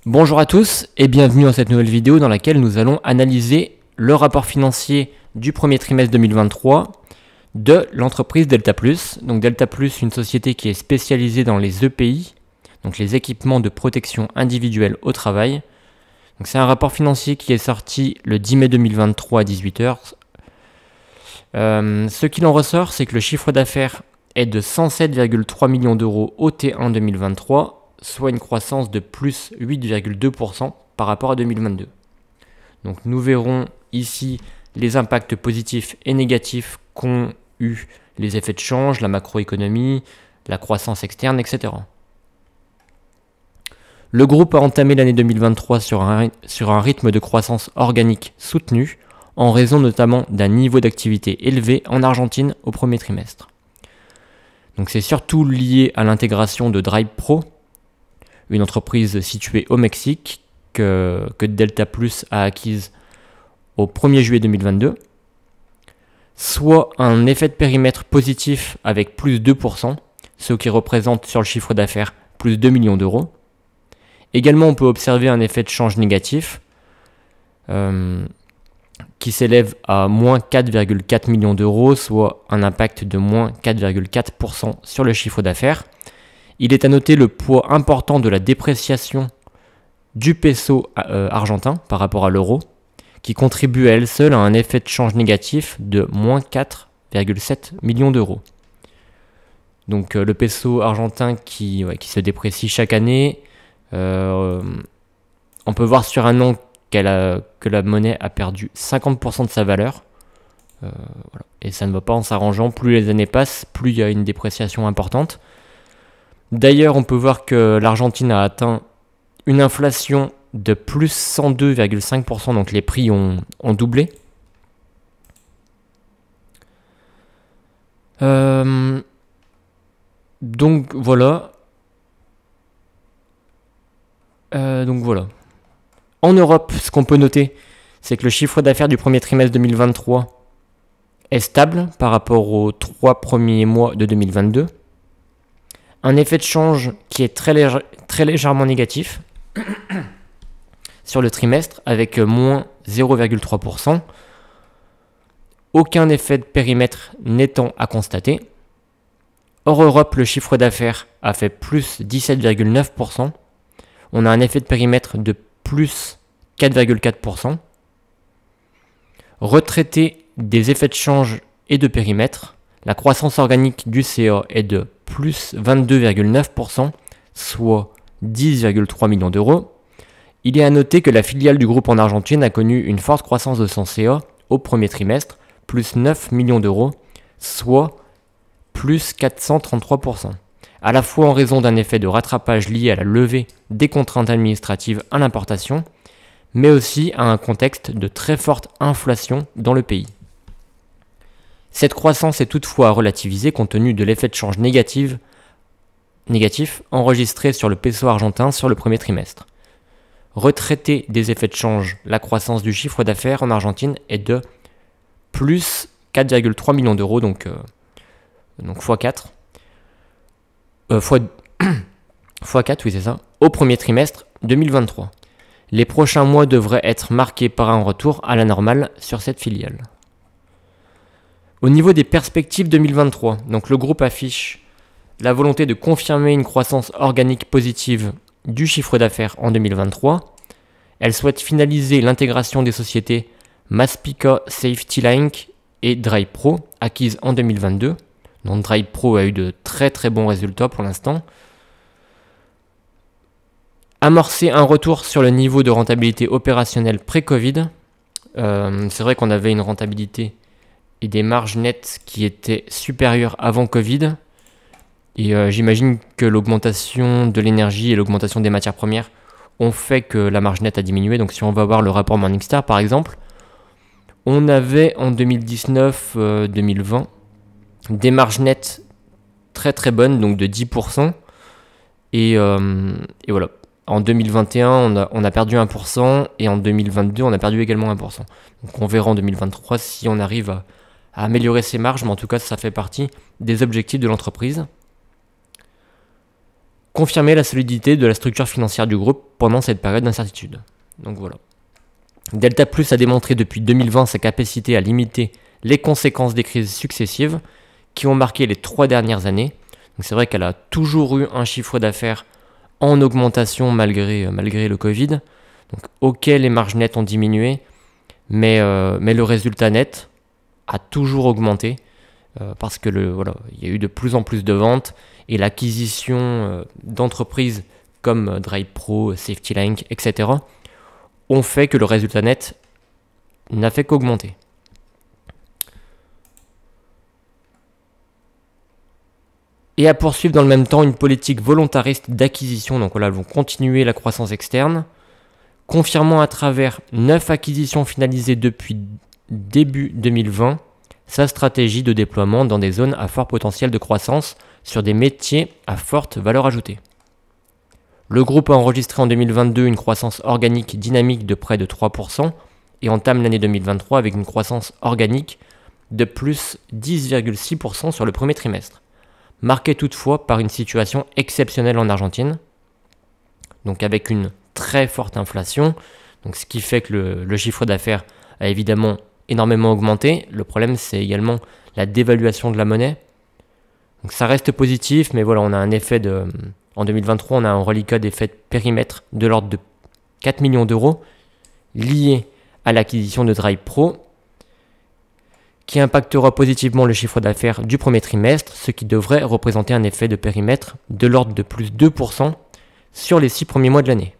Bonjour à tous et bienvenue dans cette nouvelle vidéo dans laquelle nous allons analyser le rapport financier du premier trimestre 2023 de l'entreprise Delta Plus. Donc Delta Plus, une société qui est spécialisée dans les EPI, donc les équipements de protection individuelle au travail. Donc c'est un rapport financier qui est sorti le 10 mai 2023 à 18h. Ce qu'il en ressort, c'est que le chiffre d'affaires est de 107,3 millions d'euros au T1 2023, soit une croissance de plus 8,2% par rapport à 2022. Donc nous verrons ici les impacts positifs et négatifs qu'ont eu les effets de change, la macroéconomie, la croissance externe, etc. Le groupe a entamé l'année 2023 sur un rythme de croissance organique soutenu, en raison notamment d'un niveau d'activité élevé en Argentine au premier trimestre. Donc c'est surtout lié à l'intégration de DrivePro, une entreprise située au Mexique que Delta Plus a acquise au 1er juillet 2022, soit un effet de périmètre positif avec plus 2%, ce qui représente sur le chiffre d'affaires plus 2 millions d'euros. Également, on peut observer un effet de change négatif qui s'élève à moins 4,4 millions d'euros, soit un impact de moins 4,4% sur le chiffre d'affaires. Il est à noter le poids important de la dépréciation du peso argentin par rapport à l'euro, qui contribue à elle seule à un effet de change négatif de moins 4,7 millions d'euros. Donc le peso argentin qui se déprécie chaque année. On peut voir sur un an que la monnaie a perdu 50% de sa valeur. Voilà. Et ça ne va pas en s'arrangeant. Plus les années passent, plus il y a une dépréciation importante. D'ailleurs, on peut voir que l'Argentine a atteint une inflation de plus 102,5%, donc les prix ont doublé. Donc voilà. En Europe, ce qu'on peut noter, c'est que le chiffre d'affaires du premier trimestre 2023 est stable par rapport aux 3 premiers mois de 2022. Un effet de change qui est très légèrement négatif sur le trimestre avec moins 0,3%. Aucun effet de périmètre n'étant à constater. Hors Europe, le chiffre d'affaires a fait plus 17,9%. On a un effet de périmètre de plus 4,4%. Retraité des effets de change et de périmètre, la croissance organique du CA est de plus 22,9%, soit 10,3 millions d'euros. Il est à noter que la filiale du groupe en Argentine a connu une forte croissance de son CA au premier trimestre, plus 9 millions d'euros, soit plus 433%. À la fois en raison d'un effet de rattrapage lié à la levée des contraintes administratives à l'importation, mais aussi à un contexte de très forte inflation dans le pays. Cette croissance est toutefois à relativiser compte tenu de l'effet de change négatif enregistré sur le peso argentin sur le premier trimestre. Retraité des effets de change, la croissance du chiffre d'affaires en Argentine est de plus 4,3 millions d'euros, donc x4. x4, oui c'est ça, au premier trimestre 2023. Les prochains mois devraient être marqués par un retour à la normale sur cette filiale. Au niveau des perspectives 2023, donc le groupe affiche la volonté de confirmer une croissance organique positive du chiffre d'affaires en 2023. Elle souhaite finaliser l'intégration des sociétés Maspeaka Safety Link et DrivePro acquises en 2022. Donc DrivePro a eu de très très bons résultats pour l'instant. Amorcer un retour sur le niveau de rentabilité opérationnelle pré-Covid. C'est vrai qu'on avait une rentabilité et des marges nettes qui étaient supérieures avant Covid. Et j'imagine que l'augmentation de l'énergie et l'augmentation des matières premières ont fait que la marge nette a diminué. Donc si on va voir le rapport Morningstar par exemple, on avait en 2019-2020 des marges nettes très très bonnes, donc de 10%. Et voilà. En 2021, on a perdu 1%, et en 2022, on a perdu également 1%. Donc on verra en 2023 si on arrive à améliorer ses marges, mais en tout cas, ça fait partie des objectifs de l'entreprise. confirmer la solidité de la structure financière du groupe pendant cette période d'incertitude. Donc voilà. Delta Plus a démontré depuis 2020 sa capacité à limiter les conséquences des crises successives qui ont marqué les 3 dernières années. Donc c'est vrai qu'elle a toujours eu un chiffre d'affaires en augmentation malgré le Covid. Donc ok, les marges nettes ont diminué, mais le résultat net a toujours augmenté parce que il y a eu de plus en plus de ventes et l'acquisition d'entreprises comme DrivePro, SafetyLink, etc. ont fait que le résultat net n'a fait qu'augmenter. Et à poursuivre dans le même temps une politique volontariste d'acquisition. Donc voilà, elles vont continuer la croissance externe, confirmant à travers 9 acquisitions finalisées depuis début 2020 sa stratégie de déploiement dans des zones à fort potentiel de croissance sur des métiers à forte valeur ajoutée. Le groupe a enregistré en 2022 une croissance organique dynamique de près de 3% et entame l'année 2023 avec une croissance organique de plus 10,6% sur le premier trimestre, marquée toutefois par une situation exceptionnelle en Argentine, donc avec une très forte inflation, donc ce qui fait que le chiffre d'affaires a évidemment énormément augmenté. Le problème, c'est également la dévaluation de la monnaie. Donc ça reste positif, mais voilà, on a un effet en 2023, on a un reliquat d'effet de périmètre de l'ordre de 4 millions d'euros lié à l'acquisition de DrivePro, qui impactera positivement le chiffre d'affaires du premier trimestre, ce qui devrait représenter un effet de périmètre de l'ordre de plus 2% sur les 6 premiers mois de l'année.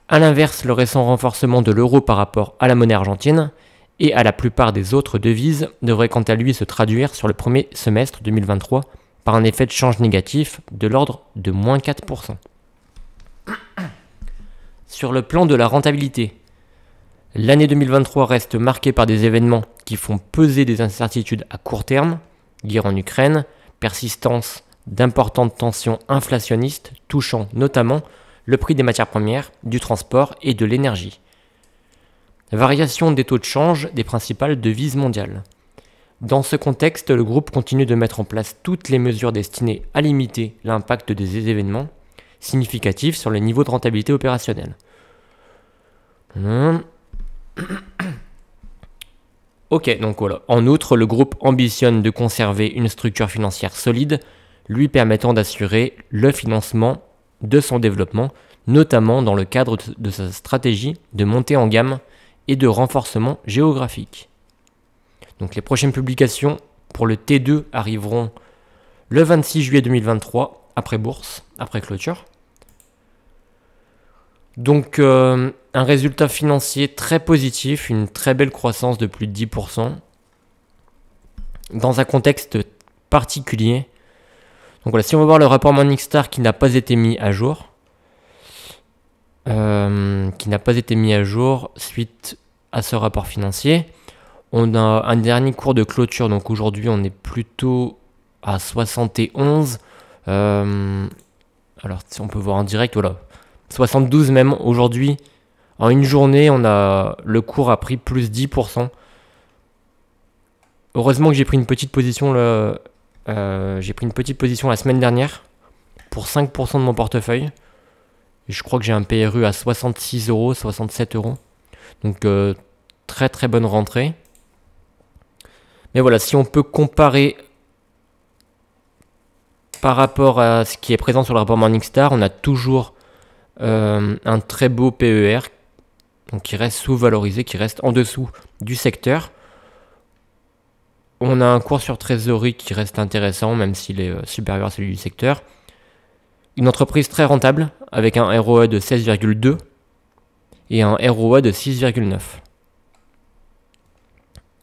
A l'inverse, le récent renforcement de l'euro par rapport à la monnaie argentine et à la plupart des autres devises devrait quant à lui se traduire sur le premier semestre 2023 par un effet de change négatif de l'ordre de moins 4%. Sur le plan de la rentabilité, l'année 2023 reste marquée par des événements qui font peser des incertitudes à court terme, guerre en Ukraine, persistance d'importantes tensions inflationnistes touchant notamment le prix des matières premières, du transport et de l'énergie. Variation des taux de change des principales devises mondiales. Dans ce contexte, le groupe continue de mettre en place toutes les mesures destinées à limiter l'impact des événements significatifs sur le niveau de rentabilité opérationnelle. Ok, donc voilà. En outre, le groupe ambitionne de conserver une structure financière solide, lui permettant d'assurer le financement de son développement, notamment dans le cadre de sa stratégie de montée en gamme et de renforcement géographique. Donc les prochaines publications pour le T2 arriveront le 26 juillet 2023, après bourse, après clôture. Donc un résultat financier très positif, une très belle croissance de plus de 10%, dans un contexte particulier. Donc voilà, si on va voir le rapport Morningstar qui n'a pas été mis à jour, suite à ce rapport financier, on a un dernier cours de clôture, donc aujourd'hui on est plutôt à 71. Alors si on peut voir en direct, voilà, 72 même aujourd'hui. En une journée, le cours a pris plus 10%. Heureusement que j'ai pris une petite position la semaine dernière pour 5% de mon portefeuille. Et je crois que j'ai un PRU à 66 euros, 67 euros. Donc très très bonne rentrée. Mais voilà, si on peut comparer par rapport à ce qui est présent sur le rapport Morningstar, on a toujours un très beau PER, donc qui reste sous-valorisé, qui reste en dessous du secteur. On a un cours sur trésorerie qui reste intéressant, même s'il est supérieur à celui du secteur. Une entreprise très rentable, avec un ROE de 16,2 et un ROA de 6,9.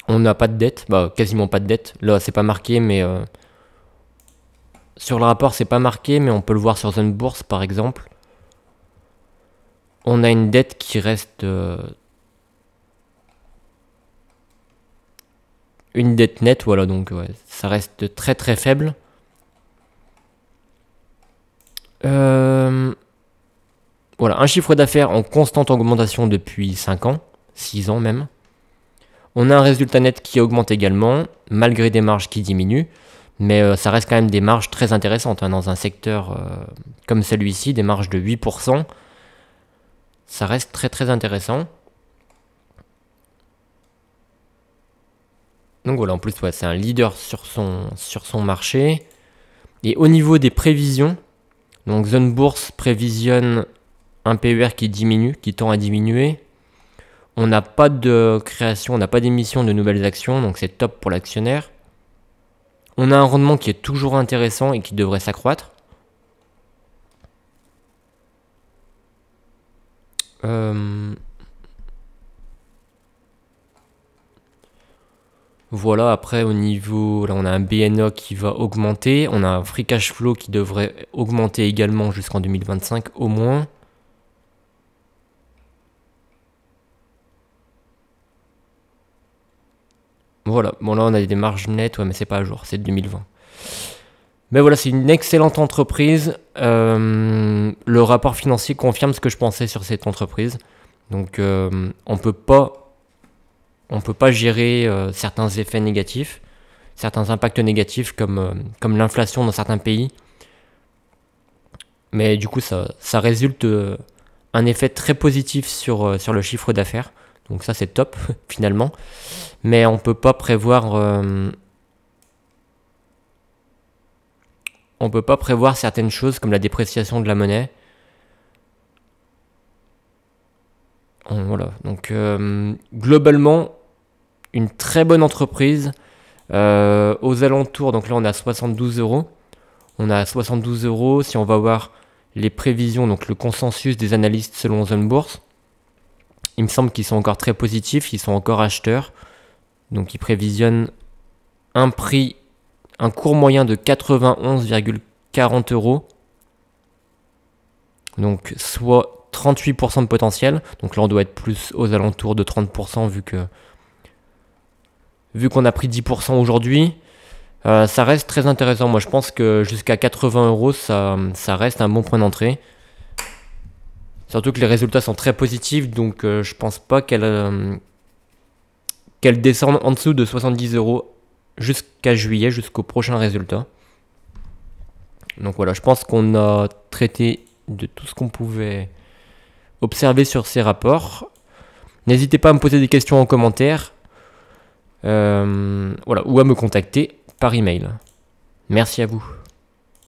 On n'a pas de dette, quasiment pas de dette. Là, c'est pas marqué, mais sur le rapport, c'est pas marqué, mais on peut le voir sur Zone Bourse, par exemple. On a une dette qui reste une dette nette, voilà, donc ouais, ça reste très très faible. Voilà, un chiffre d'affaires en constante augmentation depuis 5 ans, 6 ans même. On a un résultat net qui augmente également, malgré des marges qui diminuent, Mais ça reste quand même des marges très intéressantes, hein, dans un secteur comme celui-ci, des marges de 8%. Ça reste très très intéressant. Donc voilà, en plus, ouais, c'est un leader sur son marché. Et au niveau des prévisions, donc Zone Bourse prévisionne un PER qui diminue, qui tend à diminuer. On n'a pas de création, on n'a pas d'émission de nouvelles actions, donc c'est top pour l'actionnaire. On a un rendement qui est toujours intéressant et qui devrait s'accroître. Voilà, après au niveau, là on a un BNA qui va augmenter, on a un free cash flow qui devrait augmenter également jusqu'en 2025 au moins. Voilà, bon là on a des marges nettes, ouais mais c'est pas à jour, c'est de 2020. Mais voilà, c'est une excellente entreprise. Le rapport financier confirme ce que je pensais sur cette entreprise. Donc on peut pas gérer certains effets négatifs, certains impacts négatifs comme l'inflation dans certains pays. Mais du coup, ça résulte un effet très positif sur le chiffre d'affaires. Donc ça, c'est top, finalement. Mais on peut pas prévoir certaines choses comme la dépréciation de la monnaie. Voilà. Donc globalement, une très bonne entreprise. Aux alentours, donc là on a 72 euros. On a 72 euros. Si on va voir les prévisions, donc le consensus des analystes selon Zone Bourse, il me semble qu'ils sont encore très positifs, ils sont encore acheteurs. Donc ils prévisionnent un cours moyen de 91,40 euros. Donc soit 38% de potentiel. Donc là on doit être plus aux alentours de 30% vu qu'on a pris 10% aujourd'hui. Ça reste très intéressant. Moi je pense que jusqu'à 80 euros ça reste un bon point d'entrée. Surtout que les résultats sont très positifs, donc je pense pas qu'elle descende en dessous de 70 euros jusqu'à juillet, jusqu'au prochain résultat. Donc voilà, je pense qu'on a traité de tout ce qu'on pouvait observer sur ces rapports. N'hésitez pas à me poser des questions en commentaire, voilà, ou à me contacter par email. Merci à vous.